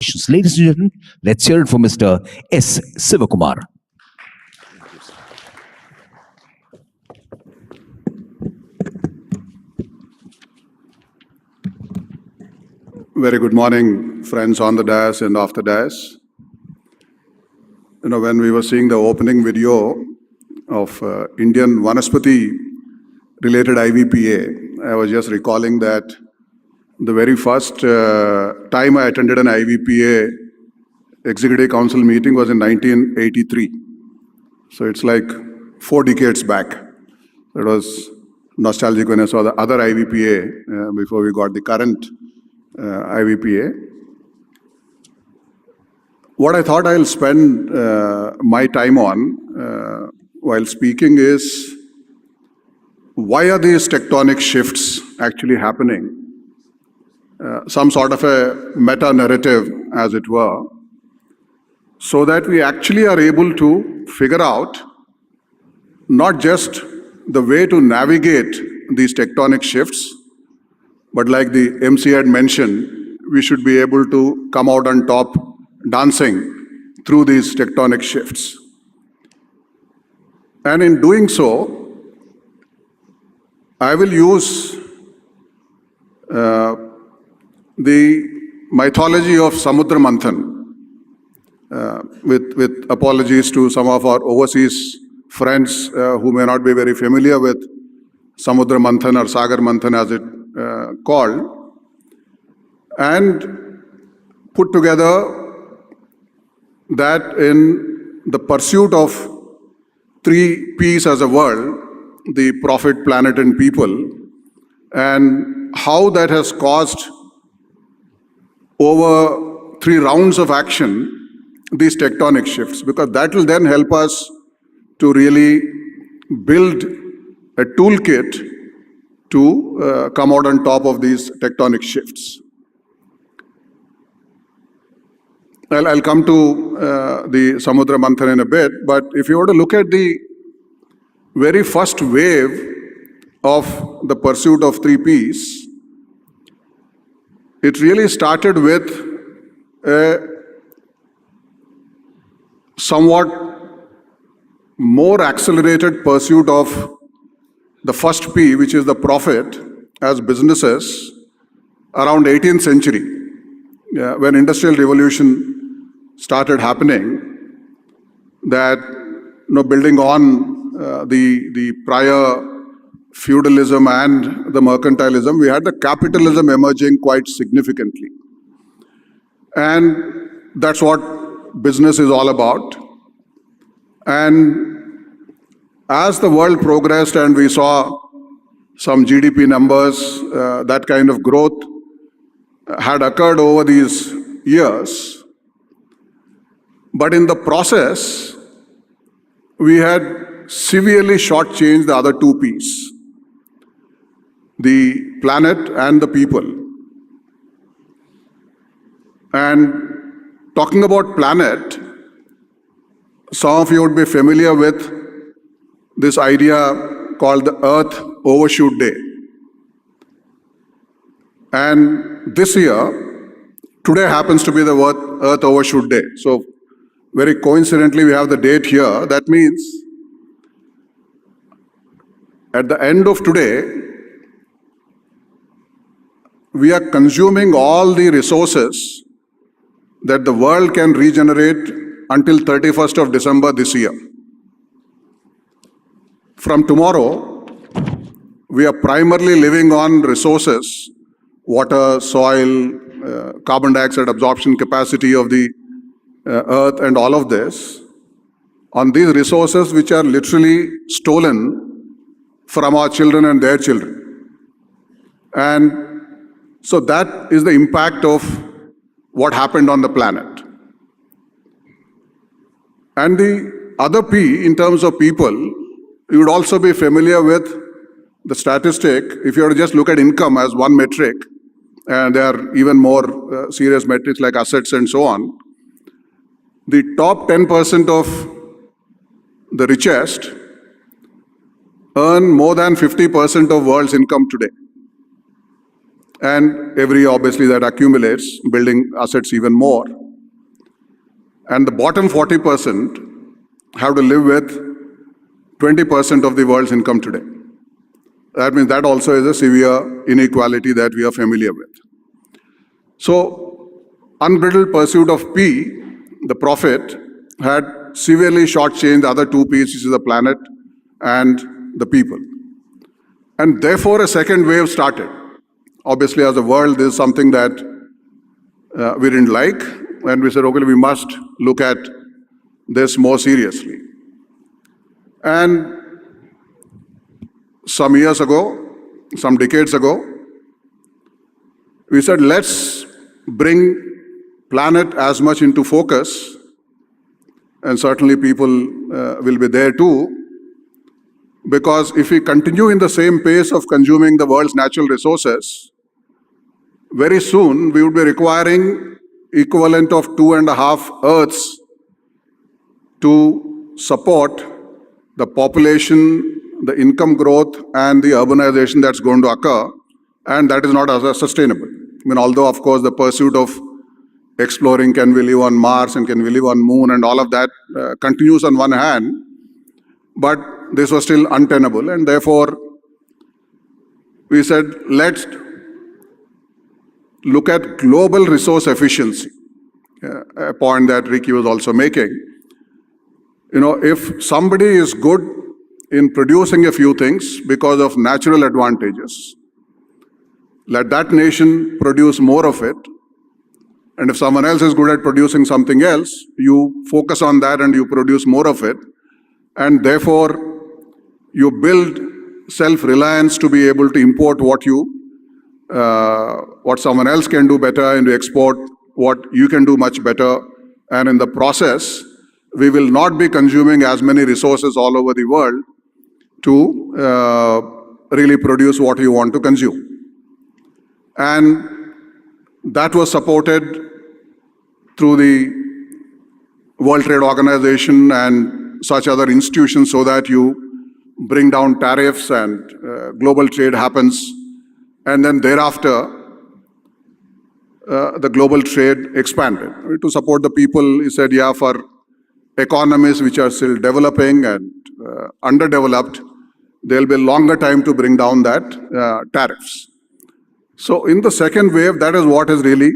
Ladies and gentlemen, let's hear it for Mr. S. Sivakumar. Very good morning, friends on the dais and off the dais. When we were seeing the opening video of Indian Vanaspati related IVPA, I was just recalling that the very first time I attended an IVPA Executive Council meeting was in 1983. So it's like 4 decades back. It was nostalgic when I saw the other IVPA before we got the current IVPA. What I thought I'll spend my time on while speaking is why are these tectonic shifts actually happening? Some sort of a meta-narrative, as it were, so that we actually are able to figure out not just the way to navigate these tectonic shifts, but like the MC had mentioned, we should be able to come out on top dancing through these tectonic shifts. And in doing so, I will use the mythology of Samudra Manthan, with apologies to some of our overseas friends who may not be very familiar with Samudra Manthan or Sagar Manthan as it called, and put together that in the pursuit of 3 P's as a world, the profit, planet and people, and how that has caused over 3 rounds of action these tectonic shifts, because that will then help us to really build a toolkit to come out on top of these tectonic shifts. I'll come to the Samudra Manthan in a bit, but if you were to look at the very first wave of the pursuit of 3 P's, it really started with a somewhat more accelerated pursuit of the first P, which is the profit, as businesses around 18th century, when Industrial Revolution started happening, that building on the prior feudalism and the mercantilism, we had the capitalism emerging quite significantly. And that's what business is all about. And as the world progressed and we saw some GDP numbers, that kind of growth had occurred over these years. But in the process, we had severely shortchanged the other 2 P's, the planet and the people. And talking about planet, some of you would be familiar with this idea called the Earth Overshoot Day. And this year, today happens to be the Earth Overshoot Day. So very coincidentally, we have the date here. That means at the end of today, we are consuming all the resources that the world can regenerate until 31st of December this year. From tomorrow, we are primarily living on resources, water, soil, carbon dioxide absorption capacity of the earth and all of this, on these resources which are literally stolen from our children and their children. And so that is the impact of what happened on the planet. And the other P, in terms of people, you would also be familiar with the statistic. If you were to just look at income as one metric, and there are even more serious metrics like assets and so on, the top 10% of the richest earn more than 50% of world's income today. And every year, obviously, that accumulates, building assets even more. And the bottom 40% have to live with 20% of the world's income today. That means that also is a severe inequality that we are familiar with. So, unbridled pursuit of P, the profit, had severely shortchanged the other two P's, which is the planet and the people. And therefore, a second wave started. Obviously, as a world, this is something that we didn't like, and we said, okay, we must look at this more seriously. And some years ago, some decades ago, we said, let's bring planet as much into focus, and certainly people will be there too, because if we continue in the same pace of consuming the world's natural resources, very soon we would be requiring equivalent of 2.5 Earths to support the population, the income growth, and the urbanization that's going to occur, and that is not as sustainable. I mean, although, of course, the pursuit of exploring can we live on Mars and can we live on Moon and all of that continues on one hand, but this was still untenable, and therefore we said, let's look at global resource efficiency, a point that Ricky was also making. You know, if somebody is good in producing a few things because of natural advantages, let that nation produce more of it. And if someone else is good at producing something else, you focus on that and you produce more of it. And therefore, you build self-reliance to be able to import what someone else can do better, and to export what you can do much better. And in the process, we will not be consuming as many resources all over the world to really produce what you want to consume. And that was supported through the World Trade Organization and such other institutions, so that you bring down tariffs and global trade happens. And then thereafter, the global trade expanded. To support the people, he said, yeah, for economies which are still developing and underdeveloped, there will be a longer time to bring down that tariffs. So in the second wave, that is what has really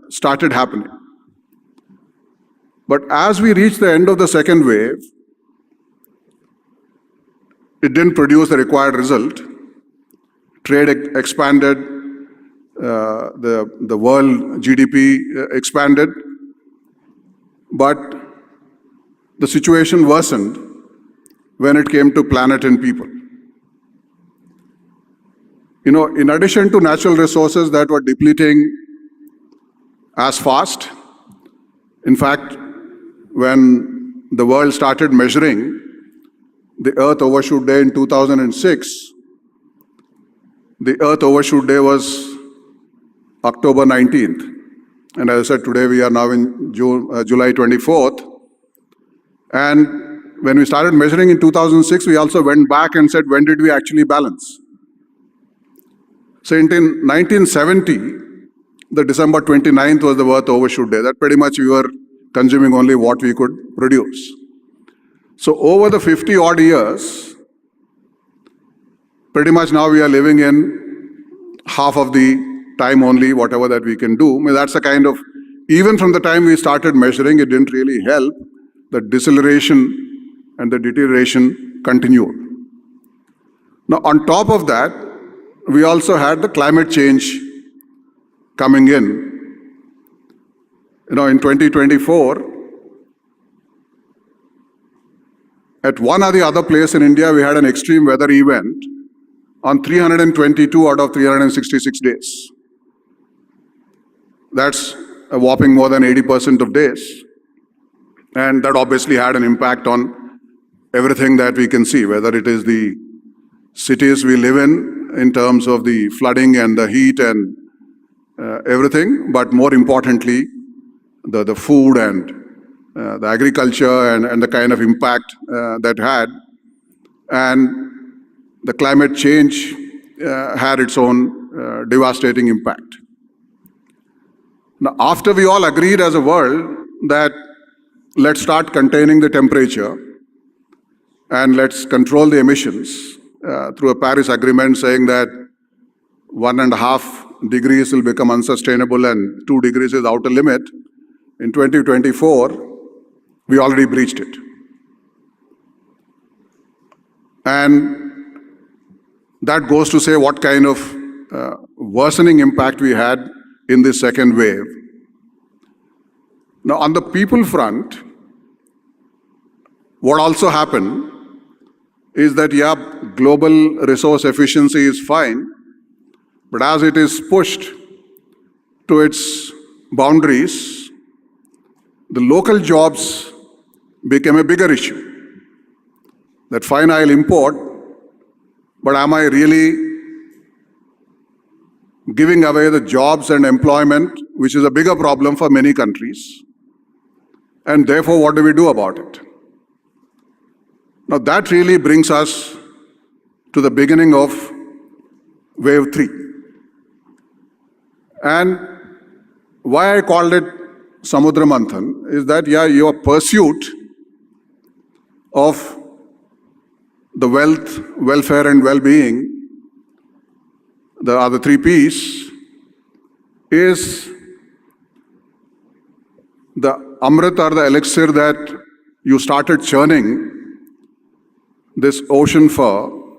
started happening. But as we reach the end of the second wave, it didn't produce the required result. Trade expanded, the world GDP expanded, but the situation worsened when it came to planet and people. You know, in addition to natural resources that were depleting as fast, in fact, when the world started measuring the Earth Overshoot Day in 2006, the Earth Overshoot Day was October 19th. And as I said, today we are now in July 24th. And when we started measuring in 2006, we also went back and said, when did we actually balance? So in 1970, the December 29th was the Earth Overshoot Day. That pretty much we were consuming only what we could produce. So over the 50 odd years, pretty much now we are living in half of the time only, whatever that we can do. I mean, that's a kind of, even from the time we started measuring, it didn't really help. The deceleration and the deterioration continued. Now, on top of that, we also had the climate change coming in. You know, in 2024, at one or the other place in India, we had an extreme weather event on 322 out of 366 days. That's a whopping more than 80% of days. And that obviously had an impact on everything that we can see, whether it is the cities we live in terms of the flooding and the heat and everything, but more importantly, the food and the agriculture and the kind of impact that had. And the climate change had its own devastating impact. Now, after we all agreed as a world that let's start containing the temperature and let's control the emissions through a Paris Agreement saying that 1.5 degrees will become unsustainable and 2 degrees is outer limit, in 2024, we already breached it. And that goes to say what kind of worsening impact we had in this second wave. Now, on the people front, what also happened is that, yeah, global resource efficiency is fine, but as it is pushed to its boundaries, the local jobs became a bigger issue. That fine, I'll import, but am I really giving away the jobs and employment, which is a bigger problem for many countries? And therefore, what do we do about it? Now, that really brings us to the beginning of wave 3. And why I called it Samudra Manthan is that, yeah, your pursuit of the wealth, welfare, and well-being, the other 3 P's, is the Amrit or the elixir that you started churning this ocean for,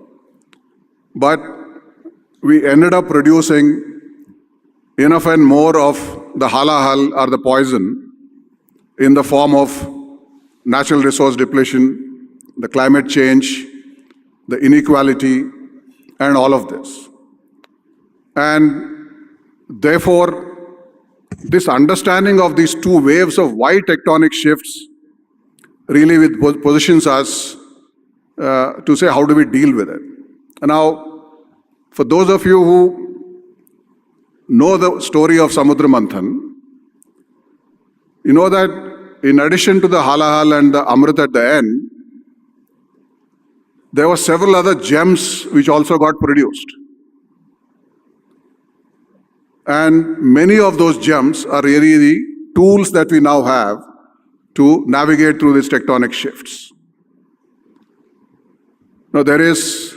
but we ended up producing enough and more of the halahal or the poison in the form of natural resource depletion, the climate change, the inequality, and all of this. And therefore, this understanding of these 2 waves of why tectonic shifts really positions us to say, how do we deal with it? And now, for those of you who know the story of Samudra Manthan, you know that in addition to the halahal and the amrit at the end, there were several other gems which also got produced. And many of those gems are really the tools that we now have to navigate through these tectonic shifts. Now, there is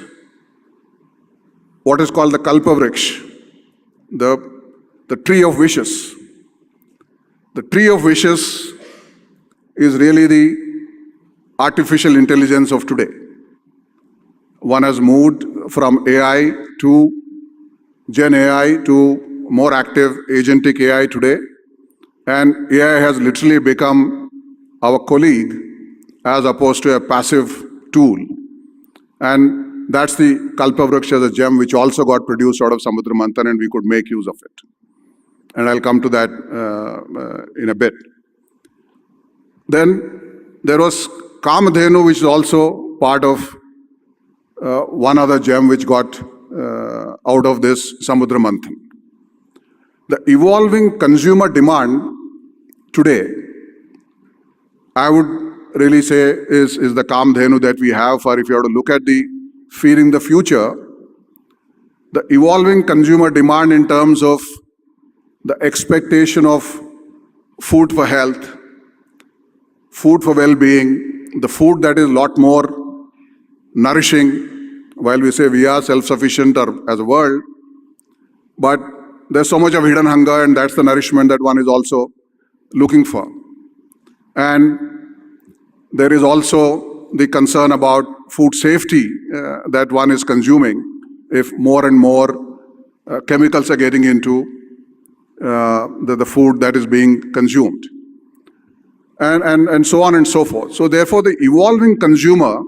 what is called the Kalpavriksha, the tree of wishes. The tree of wishes is really the artificial intelligence of today. One has moved from AI to Gen AI to more active agentic AI today. And AI has literally become our colleague as opposed to a passive tool. And that's the Kalpavriksha, the gem, which also got produced out of Samudra Manthan, and we could make use of it. And I'll come to that in a bit. Then there was Kamadhenu, which is also part of one other gem which got out of this Samudra Manthan. The evolving consumer demand today, I would really say, is the Kamadhenu that we have for, if you have to look at the feeding the future, the evolving consumer demand in terms of the expectation of food for health, food for well-being, the food that is a lot more nourishing, while we say we are self-sufficient as a world, but there's so much of hidden hunger, and that's the nourishment that one is also looking for. And there is also the concern about food safety that one is consuming if more and more chemicals are getting into the food that is being consumed. And so on and so forth. So therefore, the evolving consumer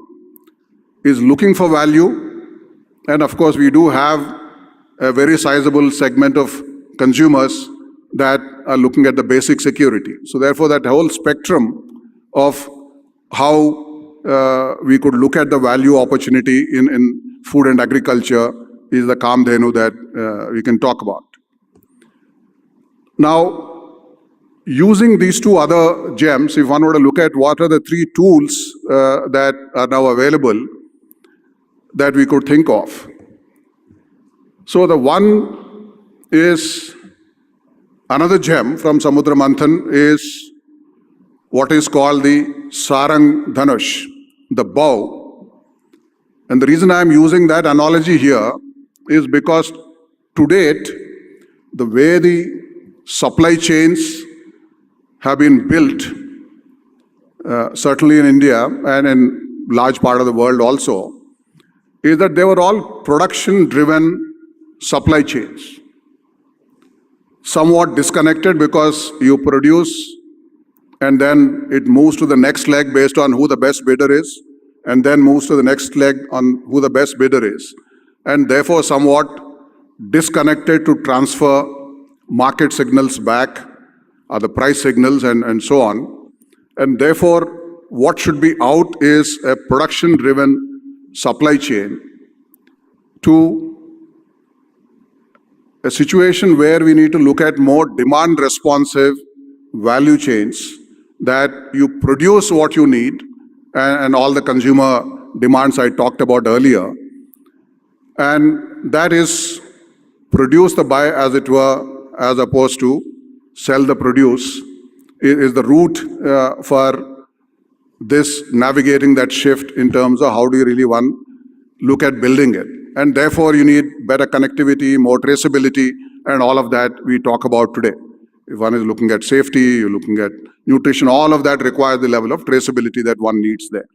is looking for value. And of course, we do have a very sizable segment of consumers that are looking at the basic security. So therefore, that whole spectrum of how we could look at the value opportunity in food and agriculture is the Kamadhenu that we can talk about. Now, using these 2 other gems, if one were to look at what are the 3 tools that are now available that we could think of. So the one is, another gem from Samudra Manthan is what is called the Sarang Dhanush, the bow. And the reason I am using that analogy here is because to date, the way the supply chains have been built, certainly in India and in large part of the world also, is that they were all production-driven supply chains. Somewhat disconnected because you produce and then it moves to the next leg based on who the best bidder is, and then moves to the next leg on who the best bidder is, and therefore somewhat disconnected to transfer market signals back, or the price signals and so on. And therefore, what should be out is a production-driven supply chain to a situation where we need to look at more demand-responsive value chains, that you produce what you need and all the consumer demands I talked about earlier, and that is produce the buy, as it were, as opposed to sell the produce, is the route for this navigating that shift in terms of how do you really look at building it. And therefore you need better connectivity, more traceability, and all of that we talk about today. If one is looking at safety, you're looking at nutrition, all of that requires the level of traceability that one needs there.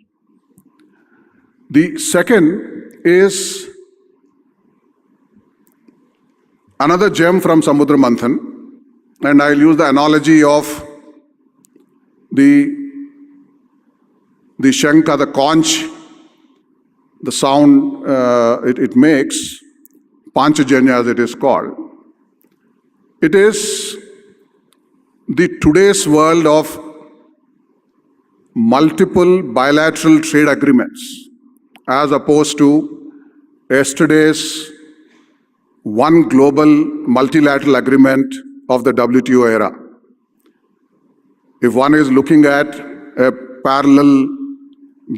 The second is another gem from Samudra Manthan, and I'll use the analogy of the shanka, the conch, the sound it makes, Panchajanya as it is called. It is the today's world of multiple bilateral trade agreements as opposed to yesterday's one global multilateral agreement of the WTO era. If one is looking at a parallel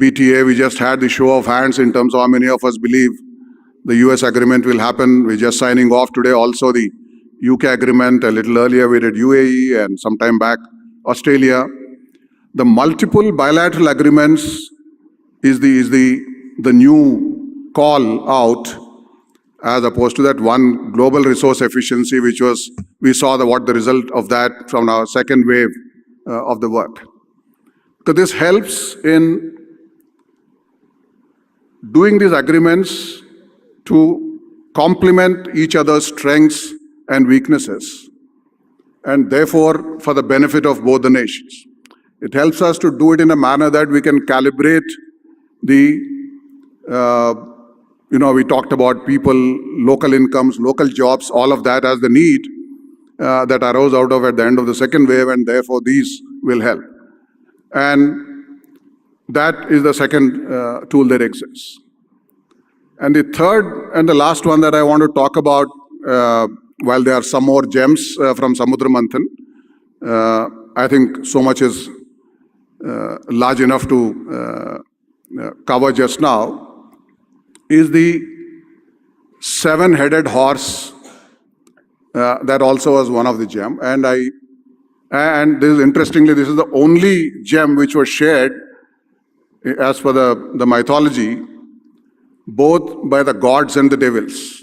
BTA, we just had the show of hands in terms of how many of us believe the US agreement will happen. We're just signing off today also the UK agreement. A little earlier we did UAE and sometime back Australia. The multiple bilateral agreements is the new call out, as opposed to that one global resource efficiency, which was, we saw what the result of that from our second wave of the work. So this helps in doing these agreements to complement each other's strengths and weaknesses, and therefore for the benefit of both the nations. It helps us to do it in a manner that we can calibrate the, we talked about people, local incomes, local jobs, all of that as the need that arose out of at the end of the second wave, and therefore these will help. And that is the second tool that exists. And the third and the last one that I want to talk about, while there are some more gems from Samudra Manthan, I think so much is large enough to cover just now, is the seven-headed horse that also was one of the gem. And this is, interestingly, this is the only gem which was shared as per the mythology, both by the gods and the devils.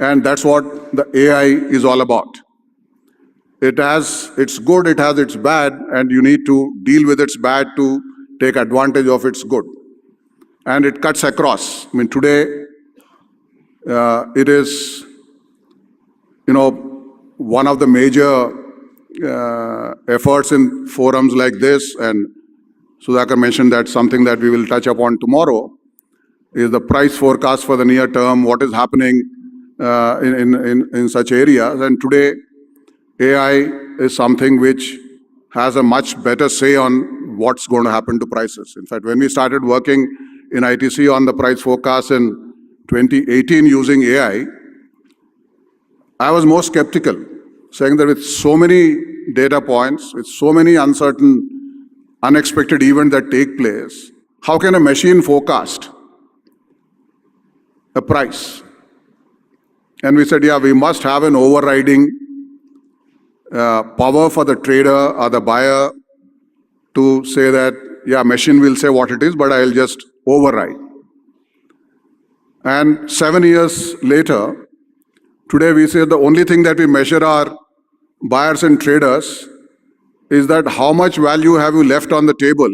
And that's what the AI is all about. It has its good, it has its bad, and you need to deal with its bad to take advantage of its good. And it cuts across. I mean, today, it is, one of the major efforts in forums like this, and Sudhakar mentioned that something that we will touch upon tomorrow, is the price forecast for the near term, what is happening in such areas. And today, AI is something which has a much better say on what's going to happen to prices. In fact, when we started working in ITC on the price forecast in 2018 using AI, I was more skeptical, saying that with so many data points, with so many uncertain, unexpected events that take place, how can a machine forecast a price? And we said, yeah, we must have an overriding power for the trader or the buyer to say that, yeah, machine will say what it is, but I'll just override. And 7 years later, today we say the only thing that we measure our buyers and traders is that how much value have you left on the table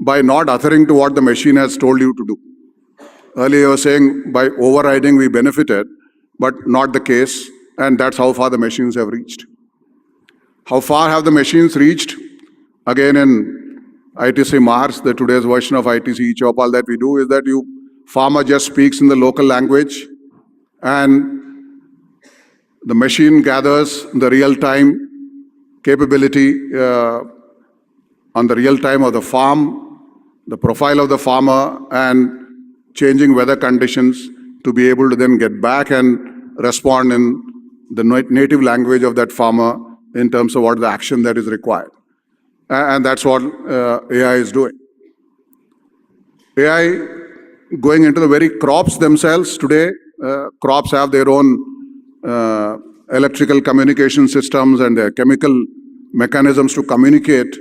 by not adhering to what the machine has told you to do. Earlier you were saying by overriding we benefited, but not the case, and that's how far the machines have reached. How far have the machines reached? Again, in ITC Mars, the today's version of ITC Chopal that we do is that farmer just speaks in the local language and the machine gathers the real-time capability on the real time of the farm, the profile of the farmer, and changing weather conditions to be able to then get back and respond in the native language of that farmer in terms of what the action that is required. And that's what AI is doing. AI going into the very crops themselves today. Crops have their own electrical communication systems and their chemical mechanisms to communicate.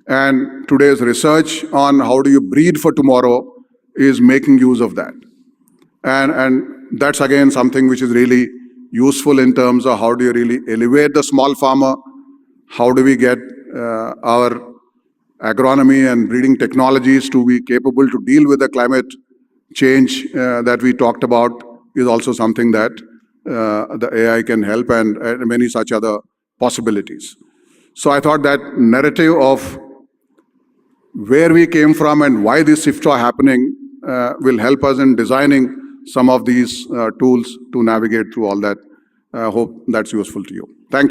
And today's research on how do you breed for tomorrow is making use of that. And that's again something which is really useful in terms of how do you really elevate the small farmer, how do we get our agronomy and breeding technologies to be capable to deal with the climate change that we talked about is also something that the AI can help, and many such other possibilities. So I thought that narrative of where we came from and why these shifts are happening will help us in designing some of these tools to navigate through all that. I hope that's useful to you. Thank you.